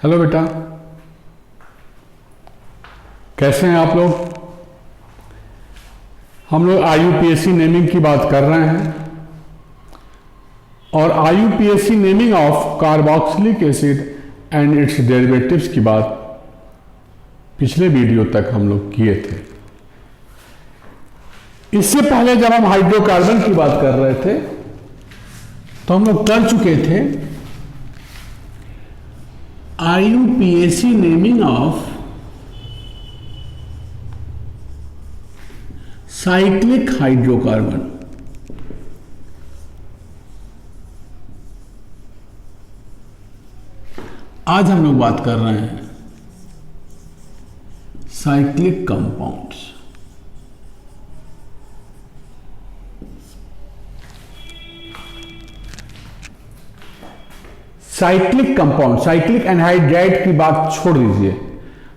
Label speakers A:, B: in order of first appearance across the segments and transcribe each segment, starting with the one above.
A: Hello बेटा, कैसे हैं आप लोग। हम लोग IUPAC नेमिंग की बात कर रहे हैं और IUPAC naming of carboxylic acid and it's derivatives की बात पिछले वीडियो तक हम लोग किए थे। इससे पहले जब हम हाइड्रोकार्बन की बात कर रहे थे तो हम लोग कर चुके थे IUPAC naming of cyclic hydrocarbon. आज हम लोग बात कर रहे हैं cyclic compounds. Cyclic compound, cyclic anhydride की बात छोड़ दीजिए,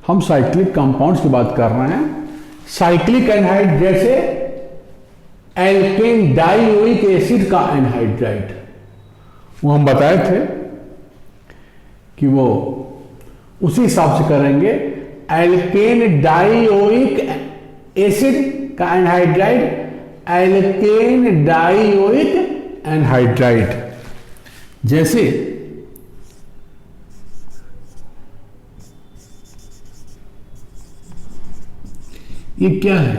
A: हम साइक्लिक कंपाउंड्स की बात कर रहे हैं। साइक्लिक एनहाइड जैसे एल्केन डाइओइक एसिड का एनहाइड्राइड, वो हम बताए थे कि वो उसी हिसाब से करेंगे। एल्केन डाइओइक एसिड का एनहाइड्राइड, एल्केन डाइओइक एनहाइड्राइड। जैसे ये क्या है,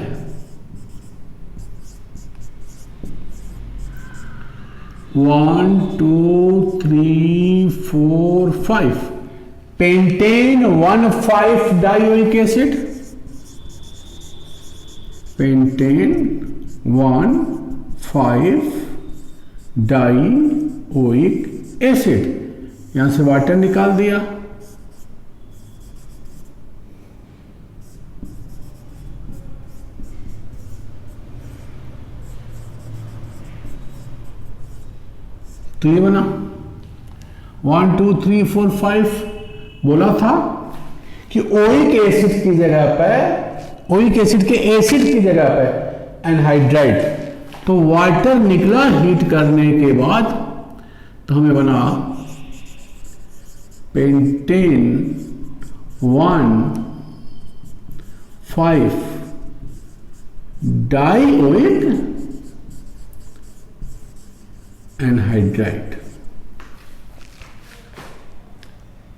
A: one two three four five, pentane 1,5 dioic acid, pentane 1,5 dioic acid. यहां से वाटर निकाल दिया, तो ये बना 1 2 3 4 5। बोला था कि ओइक एसिड की जगह पे, ओइक एसिड के एसिड की जगह पे एनहाइड्राइड, तो वाटर निकला हीट करने के बाद, तो हमें बना पेंटेन 1,5 डाइओइक एनहाइड्राइड।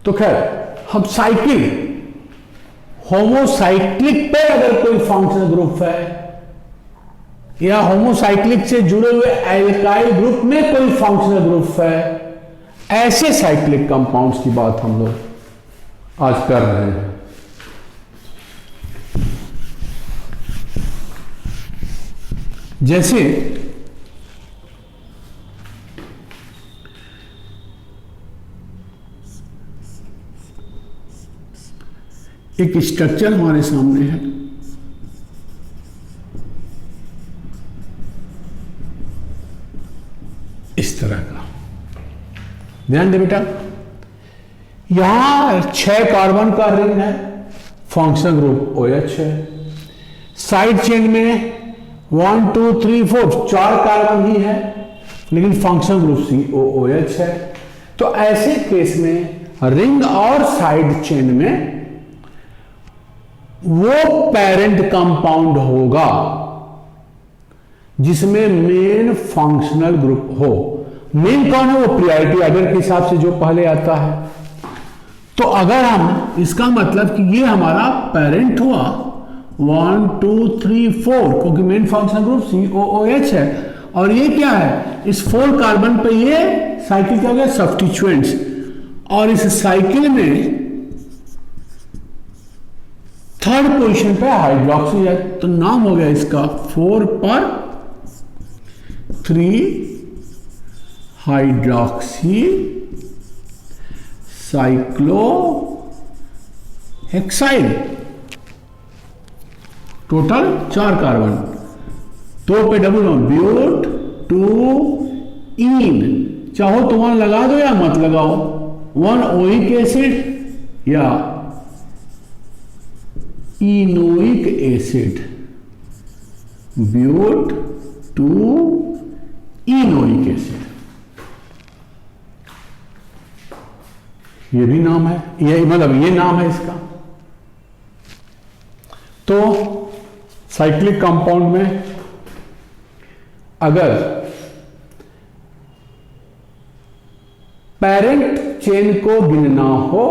A: तो खैर, हम साइकिल होमोसाइक्लिक पे अगर कोई फंक्शनल ग्रुप है या होमोसाइक्लिक से जुड़े हुए एल्काइल ग्रुप में कोई फंक्शनल ग्रुप है, ऐसे साइक्लिक कंपाउंड्स की बात हम लोग आज कर रहे हैं। जैसे एक स्ट्रक्चर हमारे सामने है, इस तरह का। ध्यान दे बेटा, यहां 6 कार्बन का रिंग है, फंक्शनल ग्रुप OH है। साइड चेन में 1 2 3 4 4 कार्बन ही है, लेकिन फंक्शनल ग्रुप COOH है। तो ऐसे केस में रिंग और साइड चेन में वो पेरेंट कंपाउंड होगा जिसमें मेन फंक्शनल ग्रुप हो। मेन कौन है? वो प्रायोरिटी ऑर्डर के हिसाब से जो पहले आता है। तो अगर हम, इसका मतलब कि ये हमारा पेरेंट हुआ 1 2 3 4, क्योंकि मेन फंक्शनल ग्रुप COOH है। और ये क्या है? इस 4 कार्बन पे ये साइकिल क्या हो गया? सब्स्टिट्यूएंट्स। और इस साइकिल में थर्ड पोजीशन पे हाइड्रोक्सी है, तो नाम हो गया इसका 4 पर 3 hydroxy cyclo hexyl. Total 4 carbon, 2 पे डबल बॉन्ड, ब्यूट 2 इन। चाहो तो 1 लगा दो या मत लगाओ, 1 ओइक एसिड या इनोइक एसिड, ब्यूट 2 इनोइक एसिड। ये भी नाम है, ये मतलब ये नाम है इसका। तो साइक्लिक कंपाउंड में अगर पेरेंट चेन को गिनना हो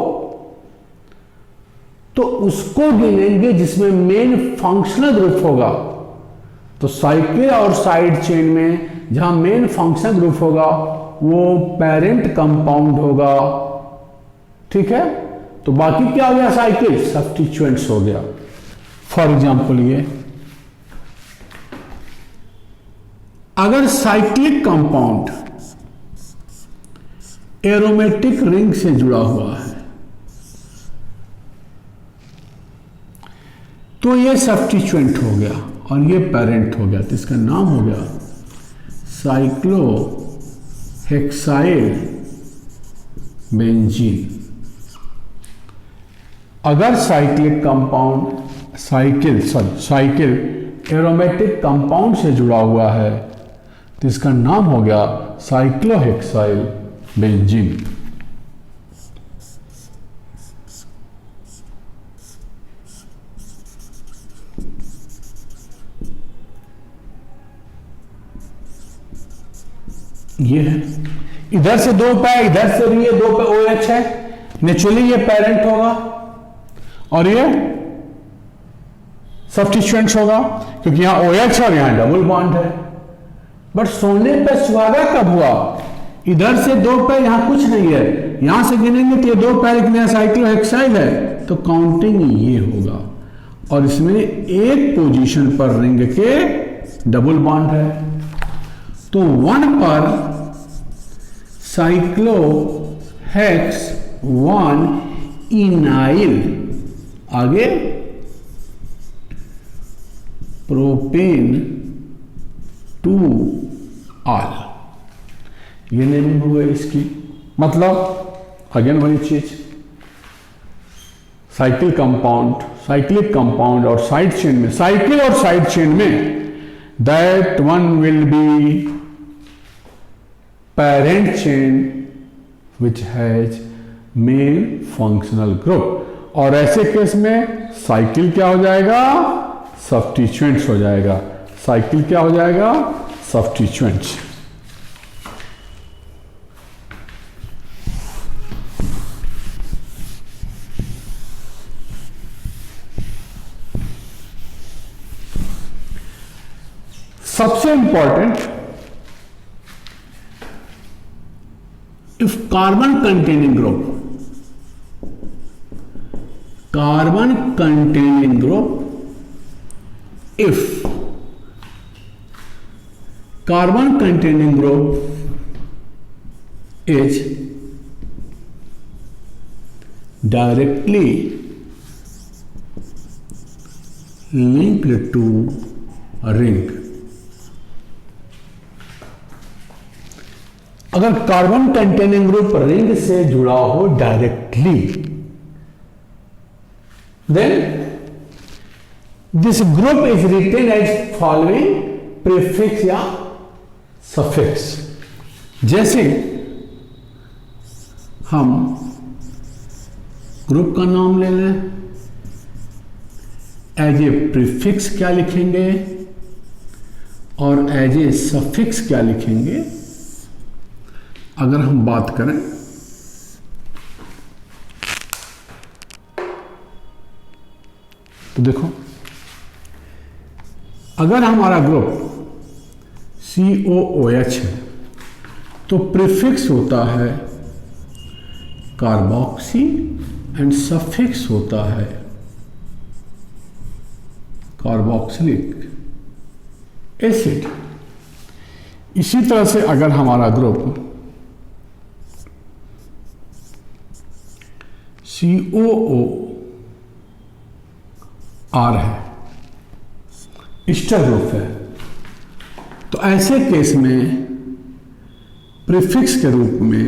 A: तो उसको गिनेंगे जिसमें मेन फंक्शनल ग्रुप होगा। तो साइकिल और साइड चेन में जहां मेन फंक्शनल ग्रुप होगा वो पेरेंट कंपाउंड होगा, ठीक है। तो बाकी क्या हो गया, साइकिल सब्स्टिट्यूएंट्स हो गया। फॉर एग्जांपल ये अगर साइक्लिक कंपाउंड एरोमेटिक रिंग से जुड़ा हुआ है तो ये सब्स्टिट्यूएंट हो गया और ये पेरेंट हो गया, तो इसका नाम हो गया साइक्लोहेक्साइल बेंजीन। अगर cyclic compound cycle aromatic compound से जुड़ा हुआ है तो इसका नाम हो गया साइक्लोहेक्साइल बेंजीन। ये है, इधर से दो पे, इधर से भी ये दो पे OH है, नेचुरली ये पेरेंट होगा और ये सब्स्टिट्यूएंट्स होगा क्योंकि यहां OH और यहां डबल बॉन्ड है। बट सोने पे सुहागा कब हुआ, इधर से दो पे, यहां कुछ नहीं है, यहां से गिनेंगे तो ये दो पैर कितने साइक्लोहेक्साइल है तो काउंटिंग ये होगा और इसमें एक पोजीशन पर रिंग के डबल बॉन्ड है तो 1 पर साइक्लोहेक्स 1 इनाइल, आगे प्रोपेन 2 आल, ये नेमिंग हो गई इसकी। मतलब अगेन वही चीज, साइक्लिक कंपाउंड और साइड चेन में, साइकिल और साइड चेन में that one will be parent chain which has main functional group, और ऐसे केस में साइकिल क्या हो जाएगा, सब्स्टिट्यूएंट्स हो जाएगा। साइकिल क्या हो जाएगा, सब्स्टिट्यूएंट्स। सबसे important, if carbon containing group if carbon containing group is directly linked to a ring, अगर कार्बन कंटेनिंग ग्रुप रिंग से जुड़ा हो directly, then this group is written as following prefix या सफिक्स। जैसे हम ग्रुप का नाम ले लें, एज ए प्रीफिक्स क्या लिखेंगे और एज ए सफिक्स क्या लिखेंगे। अगर हम बात करें तो देखो, अगर हमारा ग्रुप COOH है तो प्रीफिक्स होता है कार्बोक्सी एंड सफिक्स होता है कार्बोक्सिलिक एसिड। इसी तरह से अगर हमारा ग्रुप COOR है, ईस्टर ग्रुप है, तो ऐसे केस में प्रीफिक्स के रूप में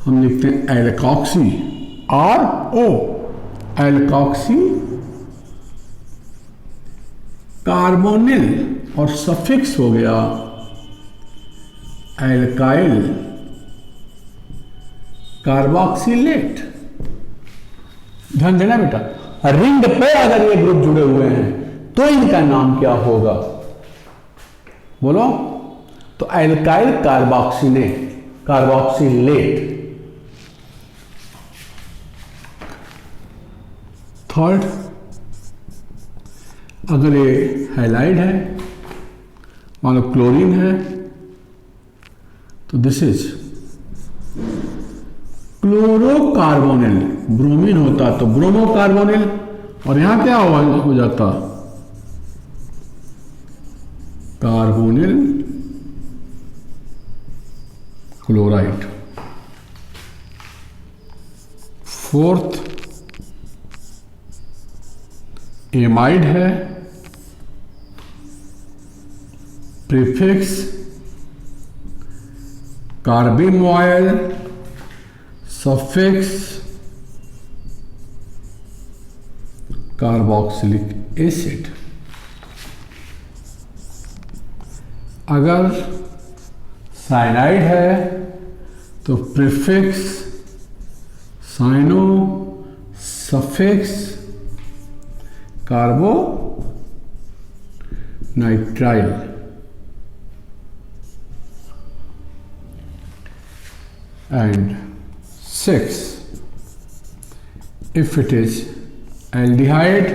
A: हम लिखते हैं एल्कॉक्सी RO, एल्कॉक्सी कार्बोनिल, और सफिक्स हो गया एल्काइल कार्बोक्सिलेट। ध्यान देना बेटा, रिंग पे अगर ये ग्रुप जुड़े हुए हैं तो इनका नाम क्या होगा? बोलो। तो एल्काइल कार्बोक्सिलेट। थर्ड, अगर ये हैलाइड है, मान लो क्लोरीन है, तो दिस इज क्लोरोकार्बोनिल। ब्रोमीन होता तो ब्रोमोकार्बोनिल, और यहां क्या हो जाता? Carbonyl chloride. फोर्थ, एमाइड है, prefix carbamoyl, suffix carboxylic acid. अगर साइनाइड है तो prefix cyano, suffix carbonitrile. And 6, if it is aldehyde,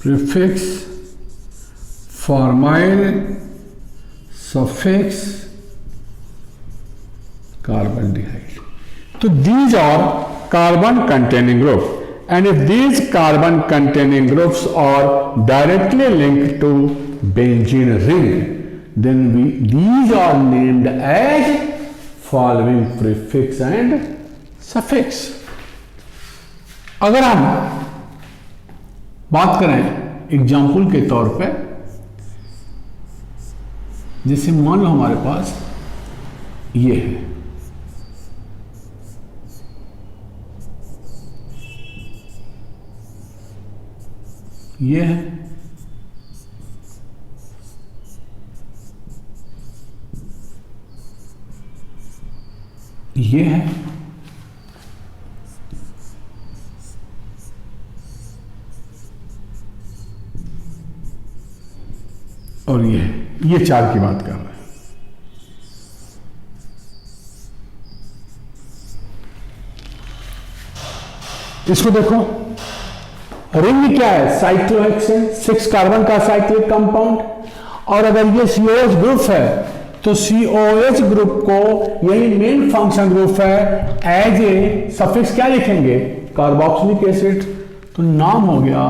A: prefix formyl, suffix carbonaldehyde. So these are carbon containing groups, and if these carbon containing groups are directly linked to benzene ring, then these are named as following prefix and suffix. अगर हम बात करें example के तौर पे, जैसे मान लो हमारे पास ये है, ये है, ये है, और ये है। ये चार की बात कर रहे हैं। इसको देखो, रिंग क्या है? साइक्लोहेक्सेन, 6 कार्बन का साइक्लिक कंपाउंड। और अगर ये COH ग्रुप है तो COH ग्रुप को यही मेन फंक्शन ग्रुप है, एज ए सफिक्स क्या लिखेंगे? Carboxylic acid. तो नाम हो गया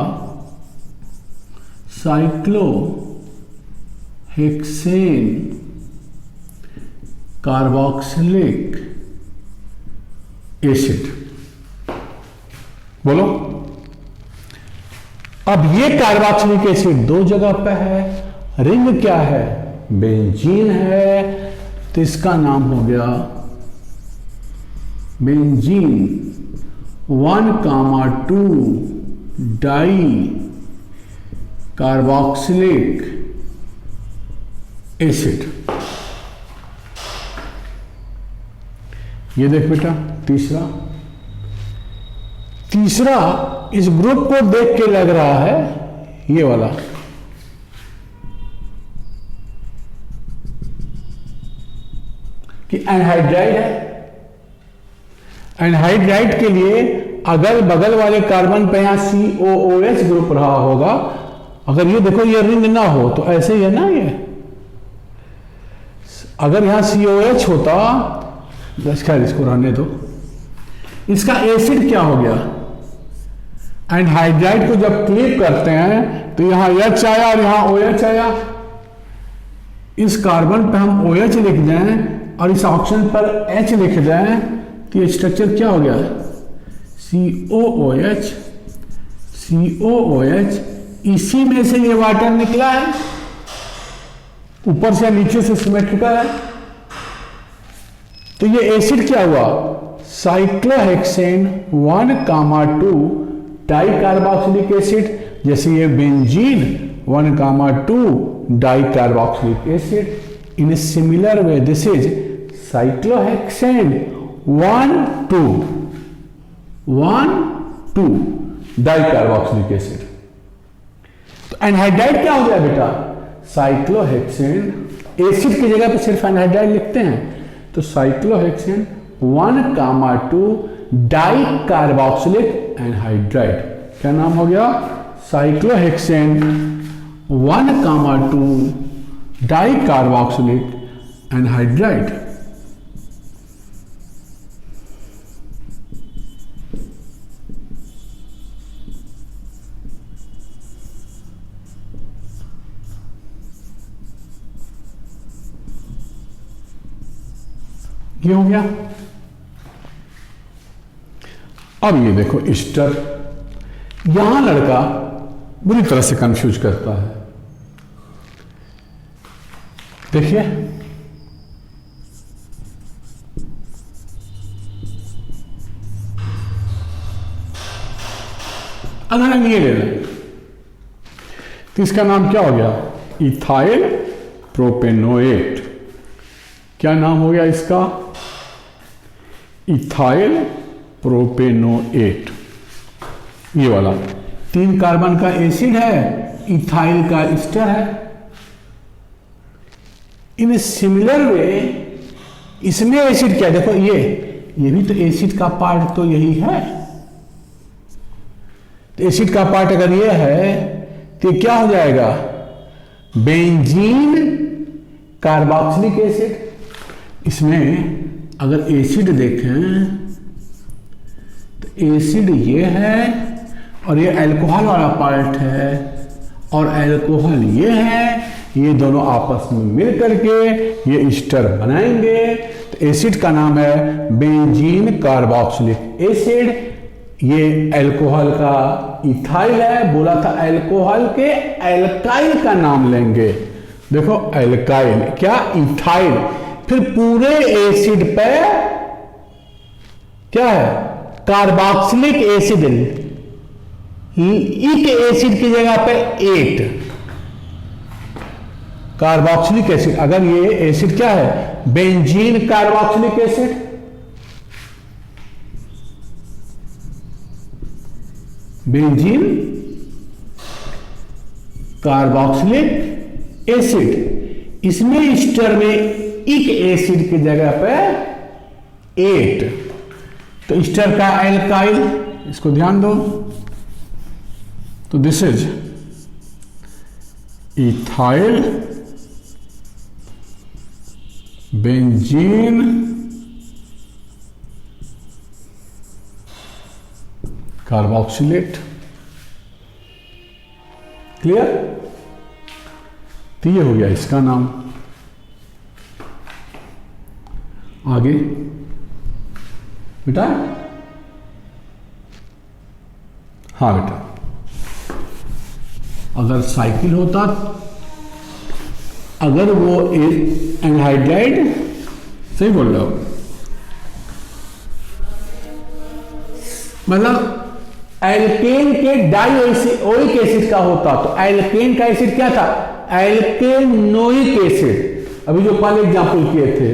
A: साइक्लोहेक्सेन कार्बोक्सिलिक एसिड। बोलो। अब ये कार्बोक्सिलिक एसिड 2 जगह पे है, रिंग क्या है? बेंजीन है, तो इसका नाम हो गया बेंजीन 1,2 डाई कार्बोक्सिलिक एसिड। ये देख बेटा, तीसरा इस ग्रुप को देख के लग रहा है ये वाला, कि एनहाइड्राइड है। एनहाइड्राइड के लिए अगल बगल वाले कार्बन पे यहां COOH ग्रुप रहा होगा। अगर ये देखो ये रिंग ना हो तो ऐसे ही है ना, ये अगर यहां COH होता, बस खैर इसको रहने दो। इसका एसिड क्या हो गया? एनहाइड्राइड को जब क्लिक करते हैं तो यहां H आया और यहां OH आया। इस कार्बन पे हम OH लिख दें और इस ऑप्शन पर H लिख दें तो ये स्ट्रक्चर क्या हो गया? COOH। इसी में से ये वाटर निकला है, ऊपर से नीचे से सिमेट्रिकल है। तो ये एसिड क्या हुआ? Cyclohexane 1,2 di carboxylic acid. जैसे ये benzene 1,2 di carboxylic acid. In a similar way this is cyclohexane 1,2 di carboxylic acid. तो एनहाइड्राइड क्या हो गया बेटा? साइक्लोहेक्सेन। एसिड की जगह पे सिर्फ एनहाइड्राइड लिखते हैं, तो साइक्लोहेक्सेन 1,2 डाई कार्बोक्सिलिक एनहाइड्राइड। क्या नाम हो गया? Cyclohexane 1,2 di carboxylic anhydride. ये हो गया। अब ये देखो ईस्टर, यहां लड़का बुरी तरह से कंफ्यूज करता है। देखिए अगर हम ये ले लें तो इसका नाम क्या हो गया? Ethyl propanoate. क्या नाम हो गया इसका? Ethyl propanoate. ये वाला 3 कार्बन का एसिड है, इथाइल का ईस्टर है। इन सिमिलर वे इसमें एसिड क्या? देखो ये भी तो एसिड का पार्ट तो यही है। तो एसिड का पार्ट अगर ये है तो ये क्या हो जाएगा? Benzene carboxylic acid. इसमें अगर एसिड देखें तो एसिड ये है और ये अल्कोहल वाला पार्ट है और अल्कोहल ये है। ये दोनों आपस में मिल करके ये ईस्टर बनाएंगे। तो एसिड का नाम है बेंजीन कार्बोक्सिलिक एसिड। ये अल्कोहल का इथाइल है। बोला था अल्कोहल के एल्काइल का नाम लेंगे। देखो एल्काइल क्या? इथाइल। फिर पूरे एसिड पे क्या है? Carboxylic acid. इक एसिड की जगह पे 8 कार्बोक्सिलिक एसिड। अगर ये एसिड क्या है? Benzene carboxylic acid. Benzene carboxylic acid. इसमें ईस्टर में इक एसिड की जगह पे 8। तो ईस्टर का एल्काइल, इसको ध्यान दो। तो this is ethyl benzene carboxylate. Clear? तो ये हो गया इसका नाम। आगे बेटा, हाँ बेटा, अगर साइकिल होता, अगर वो एनहाइड्राइड, सही बोल रहे हो, मतलब एल्केन के डाइओइक एसिड का होता तो एल्केन का एसिड क्या था? एल्केनोइक एसिड। अभी जो पहले एग्जांपल किए थे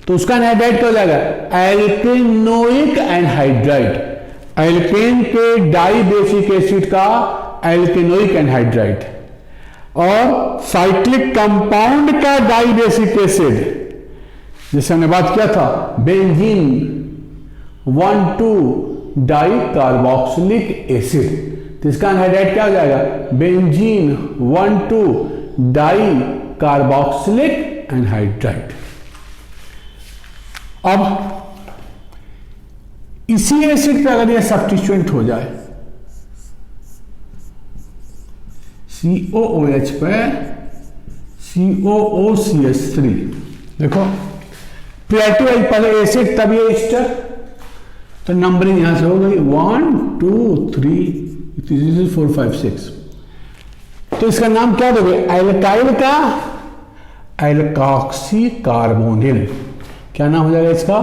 A: तो उसका एनहाइड्राइड क्या हो जाएगा? एल्केनोइक एनहाइड्राइड। एल्केन के डाइबेसिक एसिड का एल्केनोइक एनहाइड्राइड। और साइक्लिक कंपाउंड का डाइबेसिक एसिड, जिसे हमने बात किया था, बेंजीन 1,2 डाई कार्बोक्सिलिक एसिड। तो इसका एनहाइड्राइड क्या हो जाएगा? Benzene 1,2 di carboxylic anhydride. अब इसी एसिड पे अगर ये सब्स्टिट्यूएंट हो जाए, COOH पे COOCH3, देखो प्लेटो पहले एसिड तब ये ईस्टर, तो नंबरिंग यहां से हो गई 1 2 3 4 5 6। तो इसका नाम क्या दोगे? एल्काइल का एल्कॉक्सी कार्बोनिल। क्या नाम हो जाएगा इसका?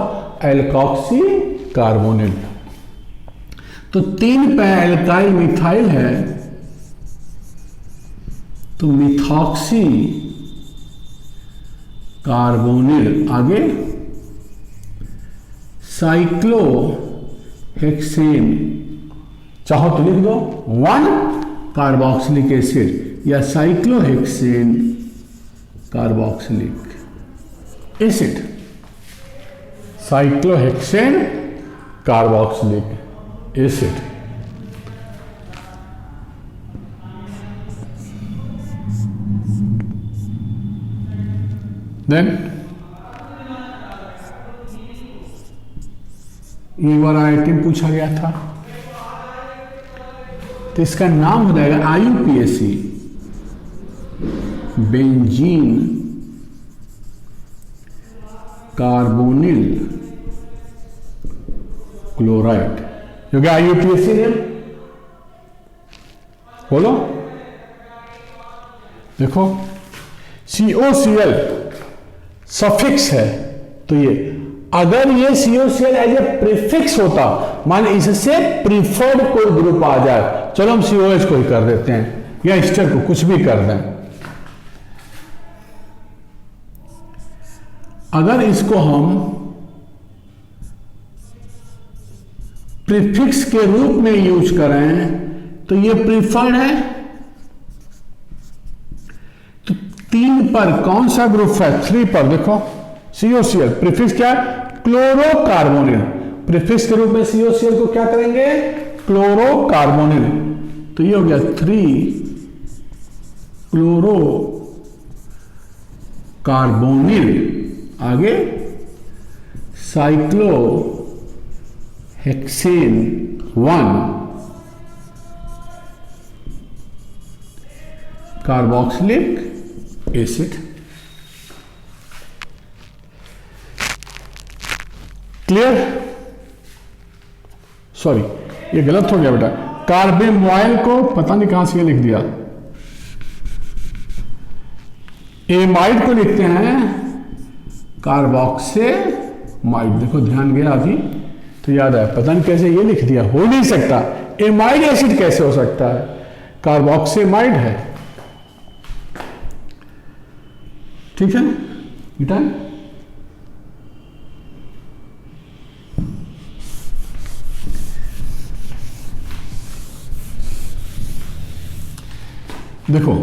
A: Alkoxy carbonyl. तो 3 पे एल्काइल मिथाइल है तो मिथॉक्सी कार्बोनिल। आगे साइक्लोहेक्सेन, चाहो तो लिख दो 1 कार्बोक्सिलिक एसिड या cyclohexane carboxylic acid, cyclohexane carboxylic acid. Then ये बार आइटम पूछा गया था, तो इसका नाम हो जाएगा IUPAC, बेंजीन कार्बोनिल क्लोराइड, क्योंकि IUPAC ने बोलो, देखो COCl सफिक्स है, तो ये अगर ये COCl एज ए प्रीफिक्स होता, मान इससे प्रीफर्ड कोई ग्रुप आ जाए, चलो हम COH को ही कर देते हैं या एस्टर को, कुछ भी कर दें, अगर इसको हम प्रीफिक्स के रूप में यूज करें तो ये प्रीफर्ड है, तो 3 पर कौन सा ग्रुप है? 3 पर देखो COCl, प्रीफिक्स क्या है? क्लोरोकार्बोनिल, प्रीफिक्स के रूप में COCl को क्या करेंगे? क्लोरोकार्बोनिल, तो ये हो गया 3 क्लोरोकार्बोनिल, आगे cyclohexane 1 carboxylic acid. Clear? Sorry ये गलत हो गया बेटा, कार्बेमॉयल को पता नहीं कहां से ये लिख दिया, एमाइड को लिखते हैं कार्बोक्सेमाइड, देखो ध्यान गया अभी तो याद आया, पता नहीं कैसे ये लिख दिया, हो नहीं सकता, एमाइड एसिड कैसे हो सकता है, कार्बोक्सेमाइड है, ठीक है बेटा। देखो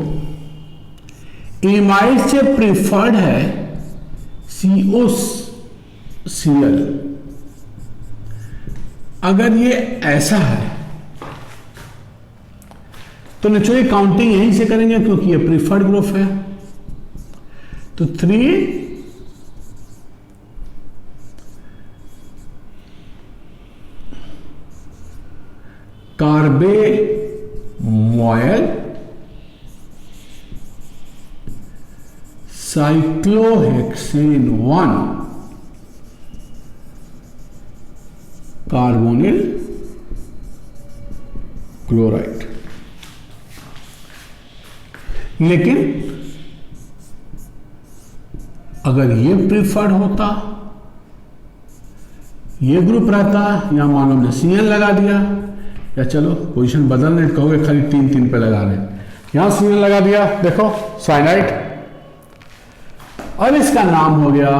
A: एमाइड से प्रीफर्ड है COCl, अगर ये ऐसा है तो नेचुरली काउंटिंग यहीं से करेंगे क्योंकि ये प्रीफर्ड ग्रुप है, तो 3 कार्बेमॉयल साइक्लोहेक्सेन 1 कार्बोनिल क्लोराइड। लेकिन अगर ये प्रीफर्ड होता, ये ग्रुप रहता, यहां मान लो हमने Cl लगा दिया, या चलो पोजीशन बदलने कहोगे खाली 3 पे लगा रहे, यहां Cl लगा दिया, देखो साइनाइड, और इसका नाम हो गया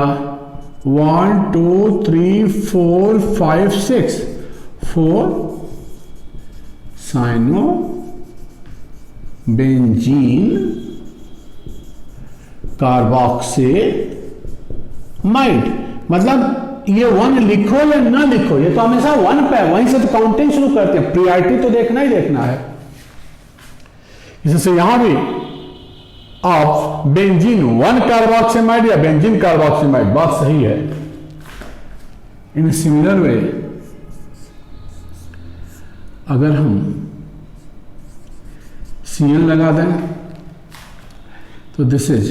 A: 1 2 3 4 5 6 4 साइनो बेंजीन कार्बोक्सेमाइड। मतलब ये 1 लिखो या ना लिखो, ये तो हमेशा 1 पे है, वहीं से तो काउंटिंग शुरू करते हैं, प्रायोरिटी तो देखना ही देखना है। इससे यहां भी आप बेंजीन 1 कार्बोक्सेमाइड या बेंजीन कार्बोक्सेमाइड, बात सही है। इन सिमिलर वे अगर हम Cl लगा दें तो this is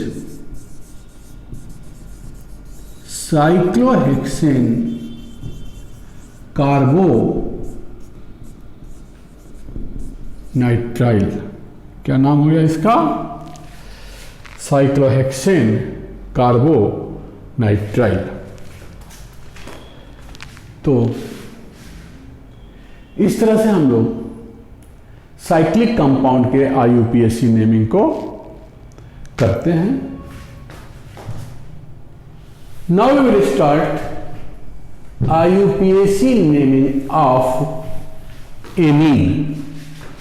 A: cyclohexane carbonitrile, क्या नाम हो गया इसका? Cyclohexane carbonitrile. तो इस तरह से हम लोग साइक्लिक कंपाउंड के IUPAC नेमिंग को करते हैं। Now we will start IUPAC naming of amine.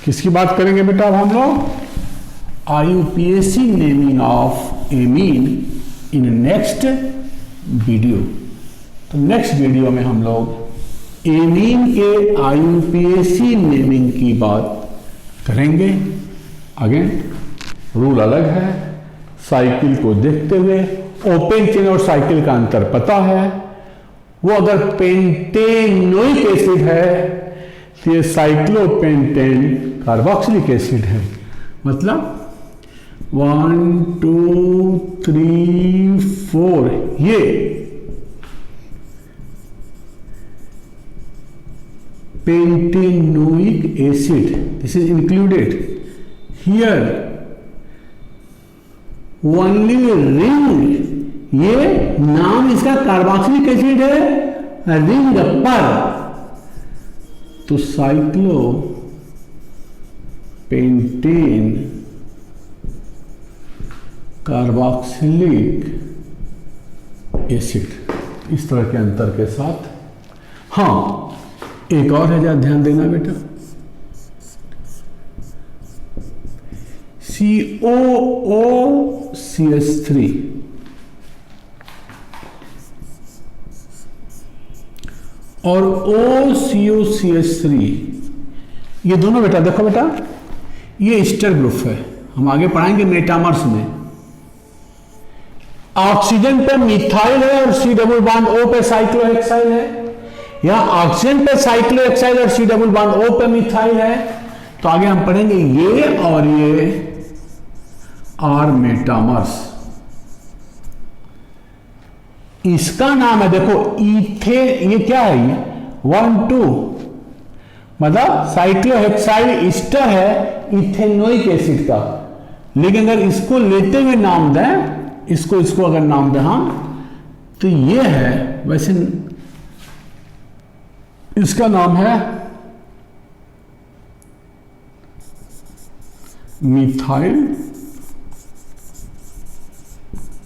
A: किसकी बात करेंगे बेटा अब हम लोग? IUPAC naming of amine in next video. तो नेक्स्ट वीडियो में हम लोग एमीन के आईयूपीएसी नेमिंग की बात करेंगे। अगेन रूल अलग है, साइकिल को देखते हुए ओपन चेन और साइकिल का अंतर पता है। वो अगर पेंटेनोइक एसिड है तो ये साइक्लोपेंटेन कार्बोक्सिलिक एसिड है। मतलब 1 2 3 4 ये pentanoic acid, this is included here only ring. ये नाम इसका कार्बोक्सिलिक एसिड है रिंग पर, तो साइक्लो पेंटेन कार्बोक्सिलिक एसिड इस तरह के अंतर के साथ। हाँ एक और है, जरा ध्यान देना बेटा, COOCH3 और OCOCH3 ये दोनों बेटा देखो बेटा ये ईस्टर ग्रुप है। हम आगे पढ़ाएंगे मेटामर्स में। ऑक्सीजन पे मिथाइल है और C डबल बॉन्ड O पे साइक्लोहेक्साइल है, या ऑक्सीजन पे साइक्लोहेक्साइल और C डबल बॉन्ड O पे मिथाइल है। तो आगे हम पढ़ेंगे ये और ये आर मेटामर्स। इसका नाम है देखो इथे, ये क्या है ये 1 2 मतलब साइक्लोहेक्साइल ईस्टर है इथेनोइक एसिड का। लेकिन अगर इसको लेते हुए नाम दें, इसको अगर नाम दें हम, तो ये है वैसे इसका नाम है मिथाइल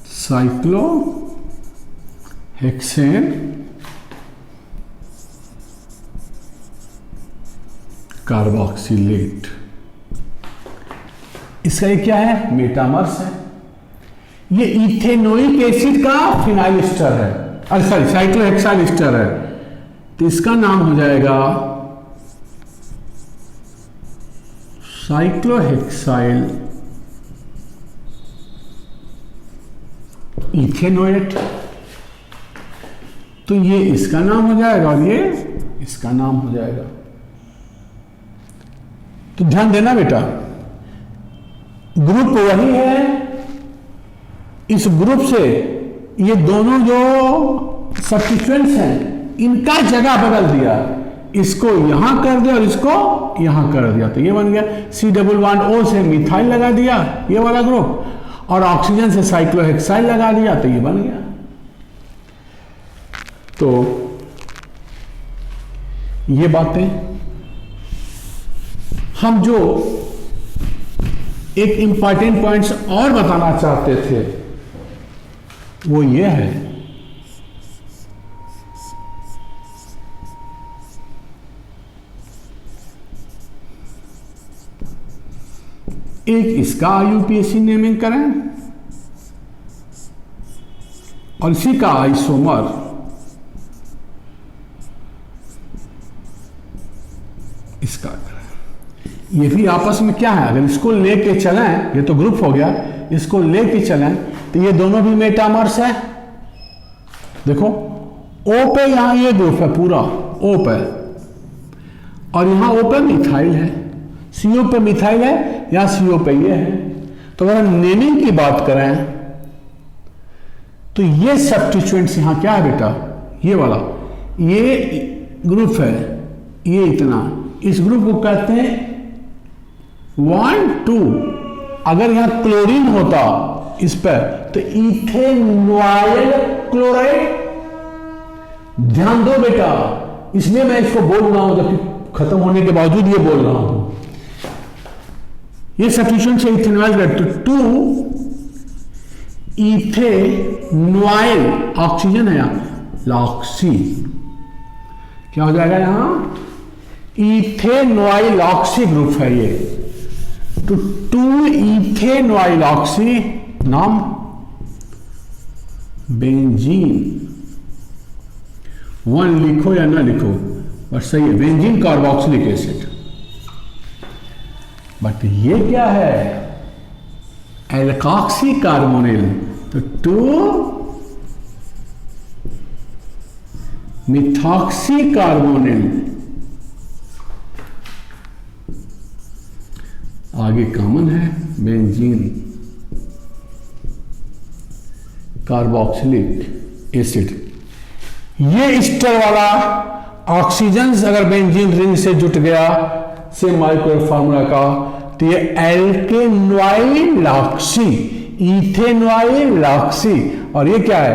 A: साइक्लो हेक्सेन कार्बोक्सिलेट। इसका ये क्या है? मेटामर्स है। ये इथेनोइक एसिड का फिनाइल एस्टर है, अरे सॉरी साइक्लोहेक्साइल एस्टर है। तो इसका नाम हो जाएगा साइक्लोहेक्साइल इथेनोएट। तो ये इसका नाम हो जाएगा और ये इसका नाम हो जाएगा। तो ध्यान देना बेटा, ग्रुप वही है। इस ग्रुप से ये दोनों जो सब्स्टिट्यूएंट्स हैं इनका जगह बदल दिया, इसको यहां कर दिया और इसको यहां कर दिया। तो ये बन गया C डबल बॉन्ड O से मिथाइल लगा दिया ये वाला ग्रुप, और ऑक्सीजन से साइक्लोहेक्साइल लगा दिया, तो ये बन गया। तो ये बातें हम जो एक इंपॉर्टेंट पॉइंट्स और बताना चाहते थे वो ये है, एक इसका आईयूपीएसी नेमिंग करें और इसी का आइसोमर इसका करें। ये भी आपस में क्या है, अगर इसको लेके चलें, ये तो ग्रुप हो गया, इसको लेके चलें तो ये दोनों भी मेटामर्स है। देखो O पे यहां ये ग्रुप है पूरा O पे, और यहां O पे मिथाइल है, CO पे मिथाइल है, यहां CO पे ये है। तो अगर नेमिंग की बात करें तो ये सब्स्टिट्यूएंट्स यहां क्या है बेटा, ये वाला, ये ग्रुप है, ये इतना, इस ग्रुप को कहते हैं 1 2। अगर यहां क्लोरीन होता इस पर तो इथेनॉइल क्लोराइड। ध्यान दो बेटा, इसलिए मैं इसको बोल रहा हूं, जबकि खत्म होने के बावजूद ये बोल रहा हूं। ये सब्स्टिट्यूएंट से इथेनॉइल तो 2 इथेनॉइल, ऑक्सीजन है यहां लॉक्सी, क्या हो जाएगा यहां, इथेनॉइलॉक्सी ग्रुप है ये। तो 2 इथेनॉइलॉक्सी नाम बेंजीन, 1 लिखो या ना लिखो बट सही है, बेंजीन कार्बोक्सिलिक एसिड। बट ये क्या है, एल्कॉक्सी कार्बोनिल। तो 2 मिथॉक्सी कार्बोनिल, आगे कॉमन है बेंजीन कार्बोक्सिलिक एसिड। ये एस्टर वाला ऑक्सीजन अगर बेंजीन रिंग से जुट गया से माइक्रो फार्मूला का, तो ये एल्केनॉइलॉक्सी, इथेनॉइलॉक्सी, और ये क्या है,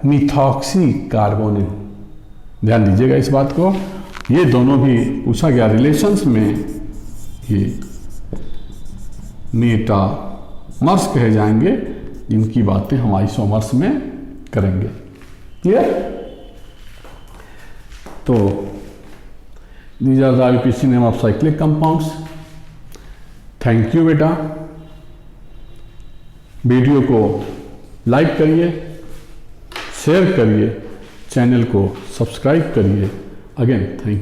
A: मिथॉक्सी कार्बोनिल। ध्यान दीजिएगा इस बात को, ये दोनों भी पूछा गया रिलेशंस में, ये मेटामर्स कहे जाएंगे, इनकी बातें हम आइसोमर्स में करेंगे। क्लियर? तो these are the IUPAC name of cyclic compounds. Thank you बेटा। वीडियो को लाइक करिए, शेयर करिए, चैनल को सब्सक्राइब करिए। Again thank you.